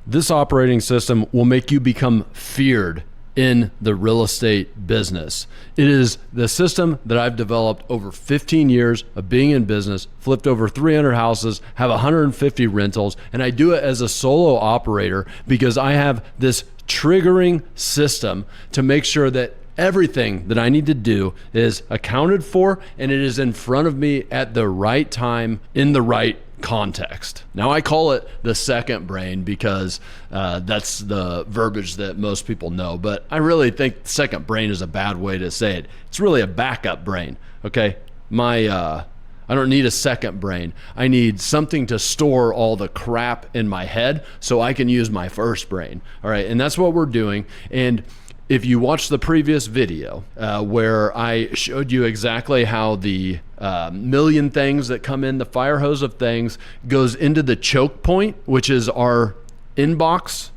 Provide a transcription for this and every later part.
This operating system will make you become feared in the real estate business. It is the system that I've developed over 15 years of being in business, flipped over 300 houses, have 150 rentals, and I do it as a solo operator because I have this triggering system to make sure that everything that I need to do is accounted for and it is in front of me at the right time in the right context. Now I call it the second brain because that's the verbiage that most people know, but I really think second brain is a bad way to say it. It's really a backup brain. Okay. I don't need a second brain. I need something to store all the crap in my head so I can use my first brain. All right. And that's what we're doing. And if you watch the previous video where I showed you exactly how the million things that come in the fire hose of things goes into the choke point, which is our inbox,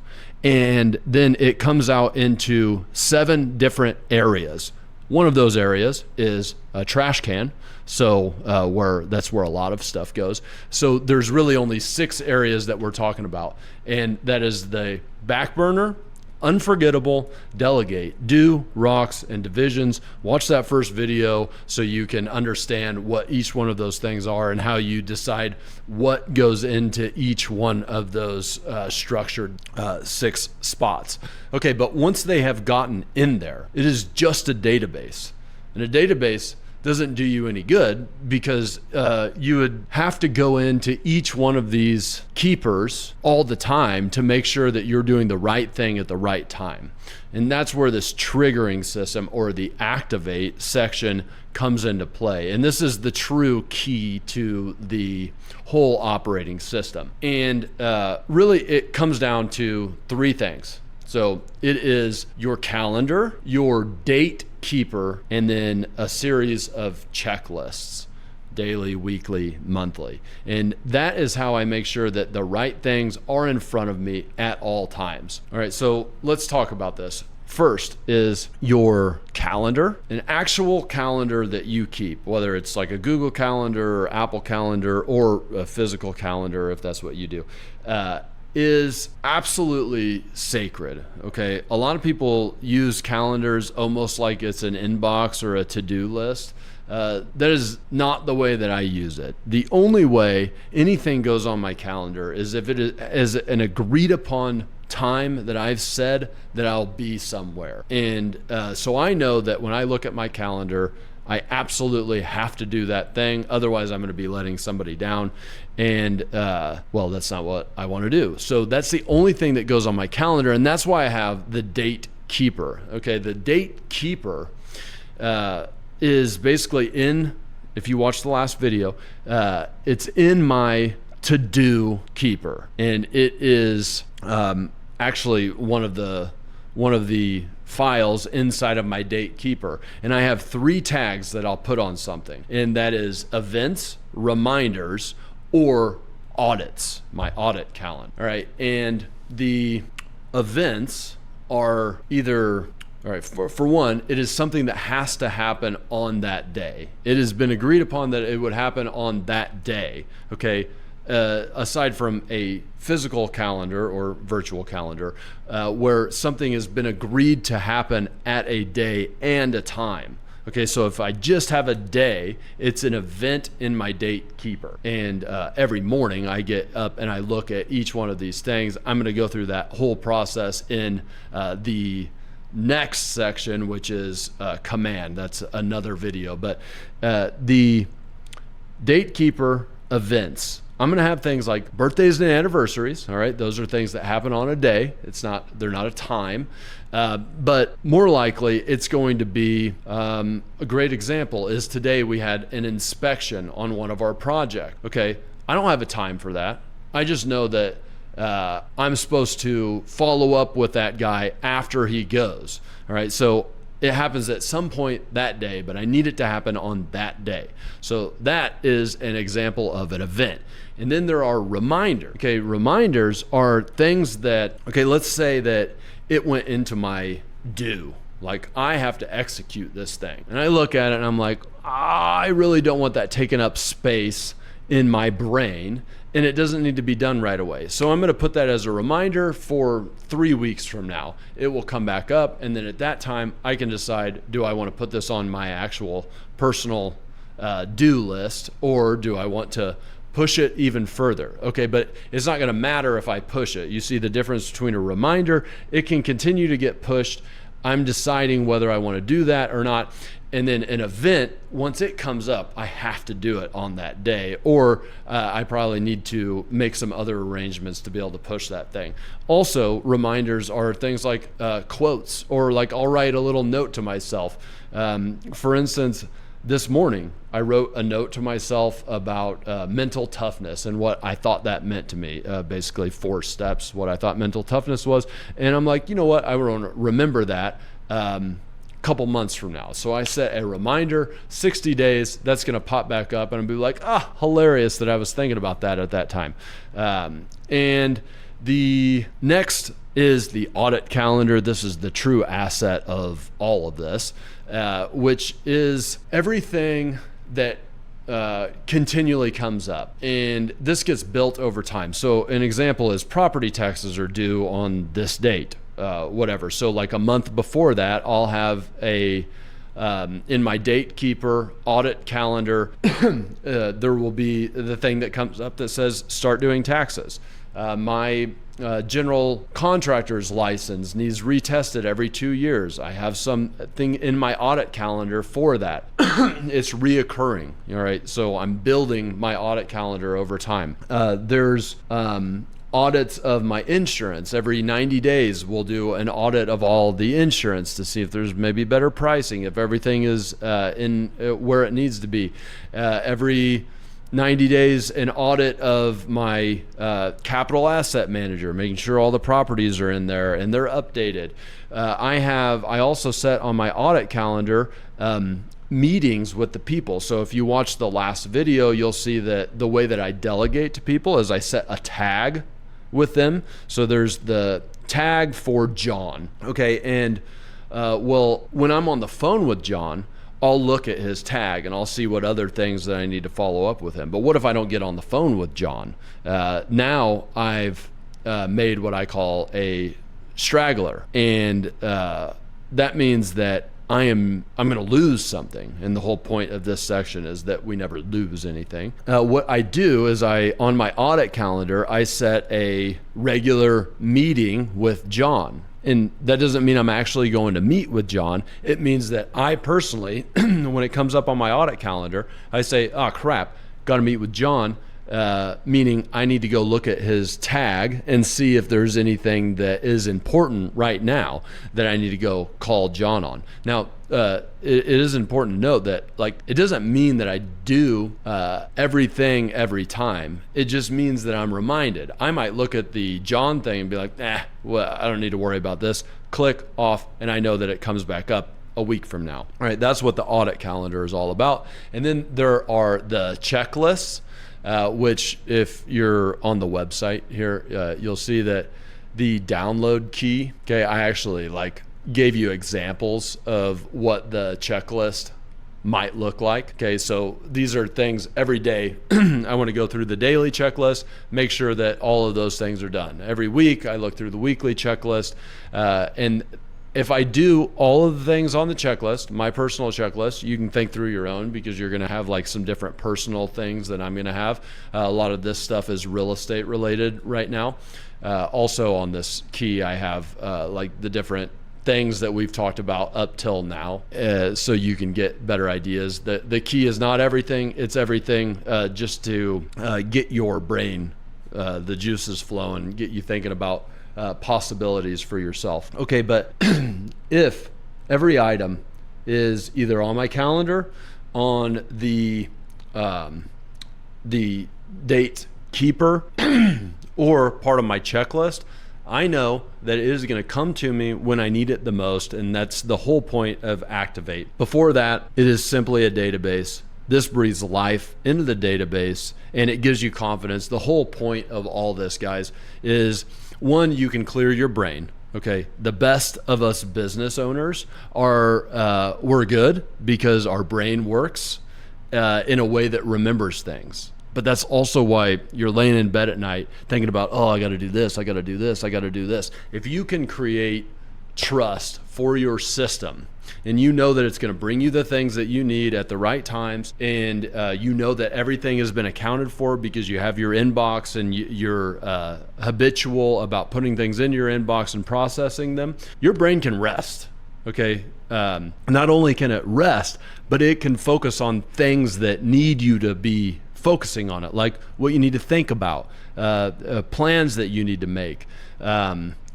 and then it comes out into 7 different areas. One of those areas is a trash can. So that's where a lot of stuff goes. So there's really only 6 areas that we're talking about. And that is the back burner, unforgettable, delegate, do, rocks, and divisions. Watch that first video so you can understand what each one of those things are and how you decide what goes into each one of those structured 6 spots. Okay, but once they have gotten in there, it is just a database. And a database doesn't do you any good because you would have to go into each one of these keepers all the time to make sure that you're doing the right thing at the right time. And that's where this triggering system or the activate section comes into play. And this is the true key to the whole operating system. And really it comes down to 3 things. So it is your calendar, your date keeper, and then a series of checklists, daily, weekly, monthly. And that is how I make sure that the right things are in front of me at all times. All right, so let's talk about this. First is your calendar, an actual calendar that you keep, whether it's like a Google Calendar or Apple Calendar or a physical calendar, if that's what you do. Is absolutely sacred. Okay. A lot of people use calendars almost like it's an inbox or a to-do list. That is not the way that I use it. The only way anything goes on my calendar is if it is an agreed upon time that I've said that I'll be somewhere. And so I know that when I look at my calendar, I absolutely have to do that thing. Otherwise, I'm going to be letting somebody down. And, well, that's not what I want to do. So that's the only thing that goes on my calendar. And that's why I have the date keeper. Okay. The date keeper is basically if you watch the last video, it's in my to-do keeper. And it is actually one of the files inside of my date keeper. And I have 3 tags that I'll put on something. And that is events, reminders, or audits, my audit calendar. All right. And the events are either, all right, for one, it is something that has to happen on that day. It has been agreed upon that it would happen on that day. Okay. Aside from a physical calendar or virtual calendar, where something has been agreed to happen at a day and a time. Okay, so if I just have a day, it's an event in my date keeper. And every morning I get up and I look at each one of these things. I'm going to go through that whole process in the next section, which is command. That's another video. But the date keeper events, I'm going to have things like birthdays and anniversaries. All right. Those are things that happen on a day. They're not a time. But more likely it's going to be, a great example is today we had an inspection on one of our projects. Okay. I don't have a time for that. I just know that, I'm supposed to follow up with that guy after he goes. All right. So it happens at some point that day, but I need it to happen on that day. So that is an example of an event. And then there are reminders. Okay, reminders are things that, okay, let's say that it went into my due. Like I have to execute this thing. And I look at it and I'm like, I really don't want that taking up space in my brain. and it doesn't need to be done right away. So I'm going to put that as a reminder for 3 weeks from now. It will come back up, and then at that time, I can decide, do I want to put this on my actual personal do list, or do I want to push it even further? Okay, but it's not going to matter if I push it. You see the difference between a reminder, it can continue to get pushed. I'm deciding whether I want to do that or not. And then an event, once it comes up, I have to do it on that day, or I probably need to make some other arrangements to be able to push that thing. Also, reminders are things like quotes, or like I'll write a little note to myself. For instance, this morning, I wrote a note to myself about mental toughness and what I thought that meant to me. Basically 4 steps, what I thought mental toughness was. And I'm like, you know what? I want to remember that couple months from now. So I set a reminder, 60 days, that's going to pop back up, and I'll be like, hilarious that I was thinking about that at that time. And the next is the audit calendar. This is the true asset of all of this, which is everything that continually comes up, and this gets built over time. So an example is property taxes are due on this date, whatever. So like a month before that, I'll have a in my date keeper audit calendar, there will be the thing that comes up that says start doing taxes. My general contractor's license needs retested every 2 years. I have something in my audit calendar for that. It's reoccurring. All right. So I'm building my audit calendar over time. There's audits of my insurance. Every 90 days, we'll do an audit of all the insurance to see if there's maybe better pricing, if everything is in where it needs to be. Every 90 days, an audit of my capital asset manager, making sure all the properties are in there and they're updated. I also set on my audit calendar meetings with the people. So if you watch the last video, you'll see that the way that I delegate to people is I set a tag with them. So there's the tag for John. Okay. And well, when I'm on the phone with John, I'll look at his tag and I'll see what other things that I need to follow up with him. But what if I don't get on the phone with John? Now I've made what I call a straggler. And that means that I'm going to lose something. And the whole point of this section is that we never lose anything. What I do is on my audit calendar, I set a regular meeting with John. And that doesn't mean I'm actually going to meet with John. It means that I personally, when it comes up on my audit calendar, I say, oh crap, got to meet with John. Meaning I need to go look at his tag and see if there's anything that is important right now that I need to go call John on. Now, it is important to note that it doesn't mean that I do everything every time. It just means that I'm reminded. I might look at the John thing and be like, well, I don't need to worry about this. Click off, and I know that it comes back up a week from now. All right, that's what the audit calendar is all about. And then there are the checklists. Which if you're on the website here, you'll see that the download key, okay, I actually gave you examples of what the checklist might look like. Okay, so these are things every day. I want to go through the daily checklist, make sure that all of those things are done. Every week, I look through the weekly checklist, and if I do all of the things on the checklist, my personal checklist, you can think through your own because you're going to have some different personal things that I'm going to have. A lot of this stuff is real estate related right now. Also on this key, I have the different things that we've talked about up till now, so you can get better ideas. The key is not everything, it's everything just to get your brain, the juices flowing, get you thinking about possibilities for yourself. Okay, but if every item is either on my calendar, on the date keeper, or part of my checklist, I know that it is going to come to me when I need it the most, and that's the whole point of Activate. Before that, it is simply a database. This breathes life into the database, and it gives you confidence. The whole point of all this, guys, is one, you can clear your brain. Okay, the best of us business owners we're good because our brain works in a way that remembers things. But that's also why you're laying in bed at night thinking about, oh, I got to do this, I got to do this, I got to do this. If you can create trust for your system, and you know that it's going to bring you the things that you need at the right times, and you know that everything has been accounted for because you have your inbox and you're habitual about putting things in your inbox and processing them, your brain can rest. Okay. Not only can it rest, but it can focus on things that need you to be focusing on it, like what you need to think about, plans that you need to make,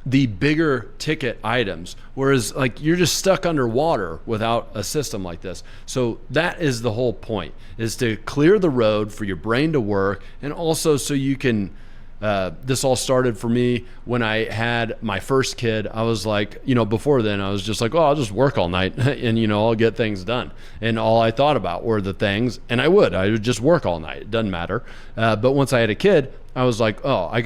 the bigger ticket items, whereas like you're just stuck underwater without a system like this. So that is the whole point, is to clear the road for your brain to work, and also so you can this all started for me when I had my first kid. I was like, before then I was just like, oh, I'll just work all night and, I'll get things done. And all I thought about were the things, and I would just work all night. It doesn't matter. But once I had a kid, I was like, oh, I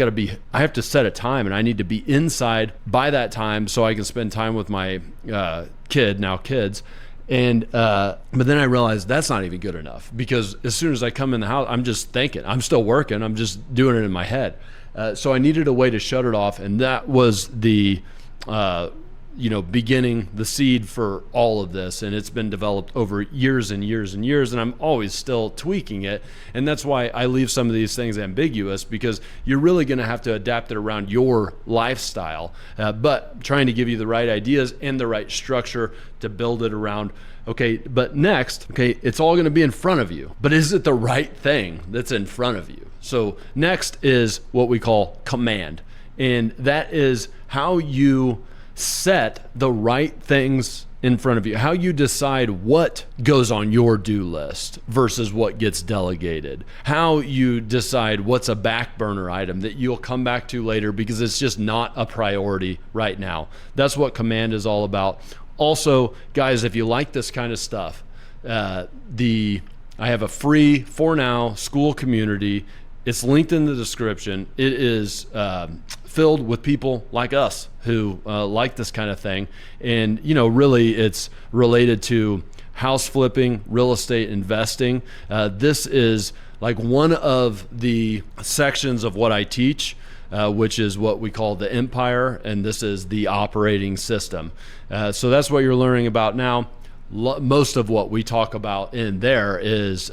have to set a time, and I need to be inside by that time so I can spend time with my kids. And but then I realized that's not even good enough, because as soon as I come in the house, I'm just thinking, I'm still working, I'm just doing it in my head. So I needed a way to shut it off, and that was the beginning, the seed for all of this. And it's been developed over years and years and years, and I'm always still tweaking it. And that's why I leave some of these things ambiguous, because you're really going to have to adapt it around your lifestyle, but trying to give you the right ideas and the right structure to build it around. Okay, but next, it's all going to be in front of you, but is it the right thing that's in front of you? So next is what we call command, and that is how you set the right things in front of you, how you decide what goes on your do list versus what gets delegated, how you decide what's a back burner item that you'll come back to later because it's just not a priority right now. That's what command is all about. Also, guys, if you like this kind of stuff, I have a free, for now, school community. It's linked in the description. It is filled with people like us who like this kind of thing. And, really it's related to house flipping, real estate investing. This is like one of the sections of what I teach, which is what we call the empire, and this is the operating system. So that's what you're learning about now. Most of what we talk about in there is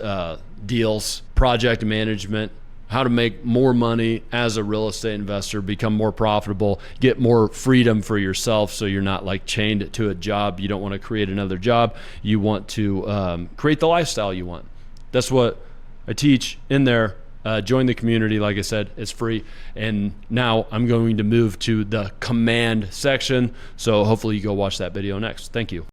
deals, project management, how to make more money as a real estate investor, become more profitable, get more freedom for yourself so you're not like chained to a job. You don't want to create another job. You want to create the lifestyle you want. That's what I teach in there. Join the community. Like I said, it's free. And now I'm going to move to the command section. So hopefully you go watch that video next. Thank you.